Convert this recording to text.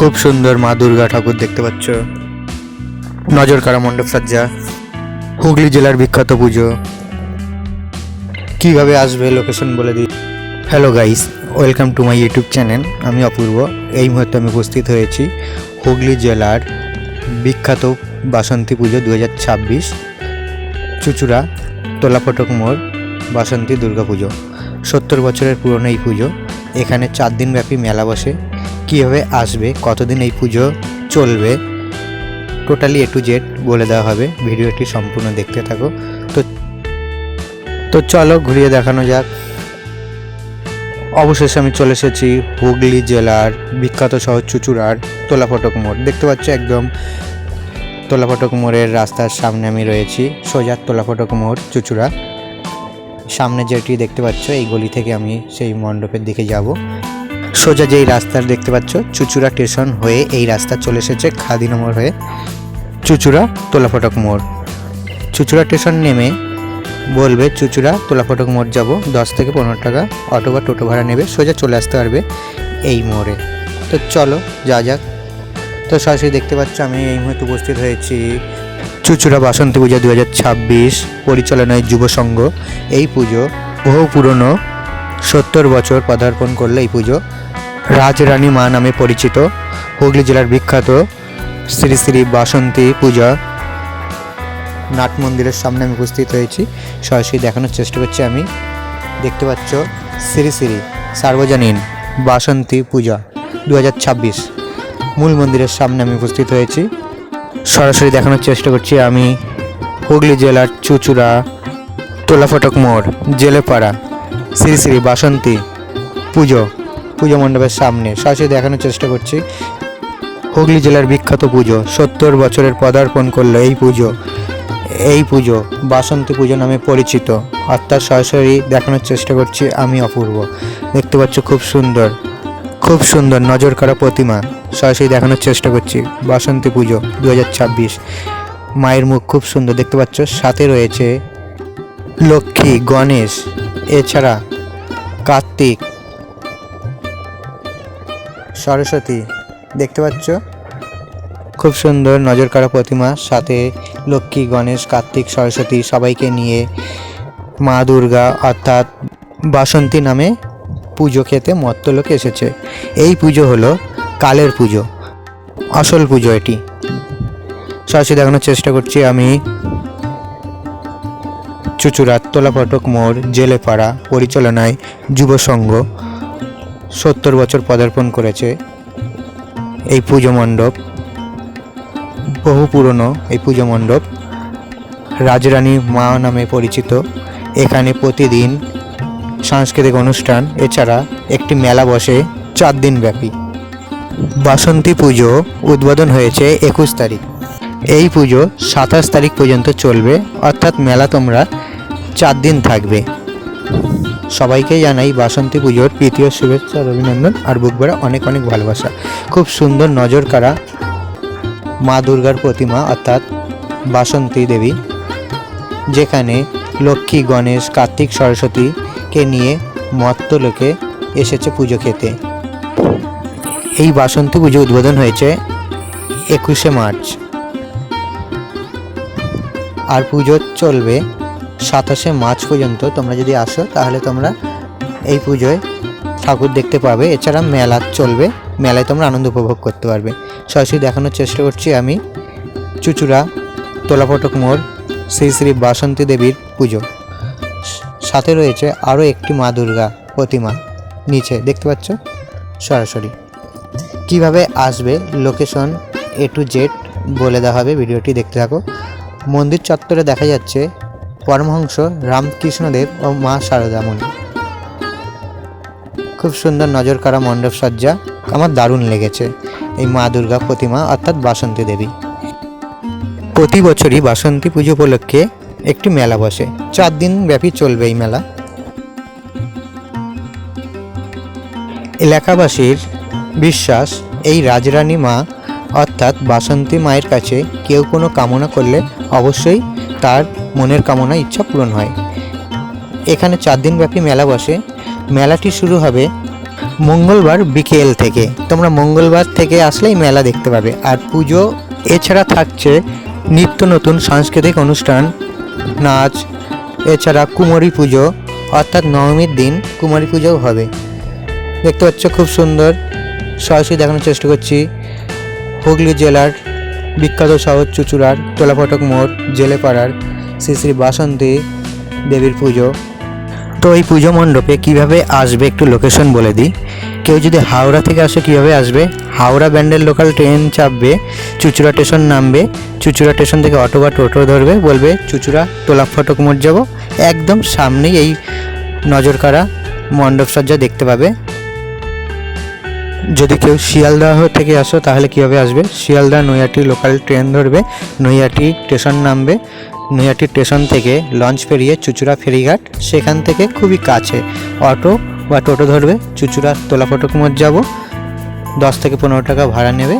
খুব সুন্দর মা দুর্গা ঠাকুর দেখতে পাচ্ছ। নজর কাড়া মণ্ডপ সজ্জা, হুগলি জেলার বিখ্যাত পুজো। কিভাবে আসবে লোকেশন বলে দিই। Hello guys, welcome to my YouTube channel. আমি অপূর্ব। এই মুহূর্তে আমি উপস্থিত হয়েছি হুগলি জেলার বিখ্যাত বাসন্তী পুজো 2026 চুচুড়া তোলাফটক মোড় বাসন্তী দুর্গা পুজো। 70 বছরের পুরনো এই পুজো। এখানে 4 দিন ব্যাপী মেলা বসে। কীভাবে আসবে, কতদিন এই পুজো চলবে, টোটালি A to Z বলে দেওয়া হবে। ভিডিওটি সম্পূর্ণ দেখতে থাকো। তো চলো ঘুরিয়ে দেখানো যাক। অবশেষে আমি চলে এসেছি হুগলি জেলার বিখ্যাত শহর চুচুড়ার তোলাফটক মোড়। দেখতে পাচ্ছ একদম তোলাফটক মোড়ের রাস্তার সামনে আমি রয়েছি। সোজা তোলাফটক মোড় চুচুড়া। সামনে যেটি দেখতে পাচ্ছ এই গলি থেকে আমি সেই মণ্ডপের দিকে যাব। সোজা যেই রাস্তা দেখতে পাচ্ছ চুচুড়া স্টেশন হয়ে এই রাস্তা চলে এসেছে খাদিনগর হয়ে চুচুড়া তোলাফটক মোড়। চুচুড়া স্টেশন নেমে বলবে চুচুড়া তোলাফটক মোড় যাব, 10 থেকে 15 টাকা অটো বা টোটো ভাড়া নেবে, সোজা চলে আসতে পারবে এই মোড়ে। তো চলো যা যাক। তো সরাসরি দেখতে পাচ্ছ আমি এই মুহূর্তে উপস্থিত হয়েছি চুচুড়া বাসন্তী পূজা 2026 পরিচালনায় যুব সংঘ। এই পুজো বহু পুরনো, 70 বছর পদার্পণ করলে এই পুজো। রাজরানী মা নামে পরিচিত হুগলি জেলার বিখ্যাত শ্রী শ্রী বাসন্তী পূজা নাট মন্দিরের সামনে আমি উপস্থিত হয়েছি। সরাসরি দেখানোর চেষ্টা করছি আমি। দেখতে পাচ্ছ শ্রী শ্রী সার্বজনীন বাসন্তী পূজা 2026 মূল মন্দিরের সামনে আমি উপস্থিত হয়েছি। সরাসরি দেখানোর চেষ্টা করছি আমি হুগলি জেলার চুচুড়া তোলাফটক মোড় জেলেপাড়া শ্রী শ্রী বাসন্তী পুজো মণ্ডপের সামনে। সরাসরি দেখানোর চেষ্টা করছি হুগলি জেলার বিখ্যাত পুজো। 70 বছরের পদার্পণ করলো এই পুজো বাসন্তী পুজো নামে পরিচিত। অর্থাৎ সরাসরি দেখানোর চেষ্টা করছি আমি অপূর্ব। দেখতে পাচ্ছ খুব সুন্দর নজর কাড়া প্রতিমা। সরাসরি দেখানোর চেষ্টা করছি বাসন্তী পুজো 2026। মায়ের মুখ খুব সুন্দর দেখতে পাচ্ছ। সাথে রয়েছে লক্ষ্মী, গণেশ, এছাড়া কার্তিক, সরস্বতী। দেখতে পাচ্ছ খুব সুন্দর নজর কাড়া প্রতিমা। সাথে লক্ষ্মী, গণেশ, কার্তিক, সরস্বতী সবাইকে নিয়ে মা দুর্গা অর্থাৎ বাসন্তী নামে পুজো খেতে মত্তলোকে এসেছে। এই পুজো হলো কালের পুজো, আসল পুজো এটি। সরাসরি দেখানোর চেষ্টা করছি আমি চুচুড়া তোলাফটক মোড় জেলেপাড়া পরিচালনায় যুব সংঘ। 70 বছর পদার্পণ করেছে এই পুজো মণ্ডপ। বহু পুরনো এই পুজো মণ্ডপ। রাজরানী মা নামে পরিচিত। এখানে প্রতিদিন সাংস্কৃতিক অনুষ্ঠান, এছাড়া একটি মেলা বসে 4 দিন ব্যাপী। বাসন্তী পুজো উদ্বোধন হয়েছে 21 তারিখ। এই পুজো 27 তারিখ পর্যন্ত চলবে। অর্থাৎ মেলা তোমরা 4 দিন থাকবে। সবাইকে জানাই বাসন্তী পুজোর প্রীতীয় শুভেচ্ছা, অভিনন্দন আর বুক ভরা অনেক অনেক ভালোবাসা। খুব সুন্দর নজর কাড়া মা দুর্গার প্রতিমা অর্থাৎ বাসন্তী দেবী, যেখানে লক্ষ্মী, গণেশ, কার্তিক, সরস্বতীকে নিয়ে মত্তলোকে এসেছে পুজো খেতে। এই বাসন্তী পুজো উদ্বোধন হয়েছে 21শে মার্চ আর পুজো চলবে 27শে মার্চ পর্যন্ত। তোমরা যদি আসো তাহলে তোমরা এই পুজোয় ঠাকুর দেখতে পাবে। এছাড়া মেলা চলবে, মেলায় তোমরা আনন্দ উপভোগ করতে পারবে। সরাসরি দেখানোর চেষ্টা করছি আমি চুচুড়া তোলাফটক মোড় শ্রী শ্রী বাসন্তী দেবীর পুজো। সাথে রয়েছে আরও একটি মা দুর্গা প্রতিমা নিচে দেখতে পাচ্ছ। সরাসরি কিভাবে আসবে লোকেশন A to Z বলে দেওয়া হবে। ভিডিওটি দেখতে থাকো। মন্দির চত্বরে দেখা যাচ্ছে পরমহংস রামকৃষ্ণদেব ও মা শারদামণি। খুব সুন্দর নজর কাড়া মণ্ডপ সজ্জা। আমার দারুণ লেগেছে এই মা দুর্গা প্রতিমা অর্থাৎ বাসন্তী দেবী। প্রতি বছরই বাসন্তী পুজো উপলক্ষে একটি মেলা বসে। 4 দিন ব্যাপী চলবে এই মেলা। এলাকাবাসীর বিশ্বাস এই রাজরানী মা অর্থাৎ বাসন্তী মায়ের কাছে কেউ কোনো কামনা করলে অবশ্যই তার মনের কামনা ইচ্ছা পূরণ হয়। এখানে 4 দিন ব্যাপী মেলা বসে। মেলাটি শুরু হবে মঙ্গলবার বিকেল থেকে, তোমরা মঙ্গলবার থেকে আসলেই মেলা দেখতে পাবে। আর পুজো এছাড়া থাকছে নিত্য নতুন সাংস্কৃতিক অনুষ্ঠান, নাচ, এছাড়া কুমারী পুজো, অর্থাৎ নবমীর দিন কুমারী পুজোও হবে। দেখতে পাচ্ছ খুব সুন্দর, সরাসরি দেখানোর চেষ্টা করছি হুগলি জেলার বিখ্যাত শহর চুঁচুড়ার তোলাফটক মোড় জেলেপাড়ার শ্রী শ্রী বাসন্তী দেবীর পুজো। তো এই পুজো মণ্ডপে কীভাবে আসবে একটু লোকেশন বলে দিই। কেউ যদি হাওড়া থেকে আসে কীভাবে আসবে, হাওড়া ব্যান্ডেল লোকাল ট্রেন চাপবে, চুঁচুড়া স্টেশন নামবে, চুঁচুড়া স্টেশন থেকে অটো বা টোটো ধরবে, বলবে চুঁচুড়া তোলাফটক মোড় যাব, একদম সামনেই এই নজর কাড়া মণ্ডপ সজ্জা দেখতে পাবে। যদি কেউ শিয়ালদহ থেকে আসো তাহলে কীভাবে আসবে, শিয়ালদহ নৈহাটি লোকাল ট্রেন ধরবে, নৈহাটি স্টেশন নামবে, নৈহাটি স্টেশন থেকে লঞ্চ পেরিয়ে চুঁচুড়া ফেরিঘাট, সেখান থেকে খুবই কাছে অটো বা টোটো ধরবে, চুঁচুড়া তোলাফটক মোড় যাব, 10 থেকে 15 টাকা ভাড়া নেবে,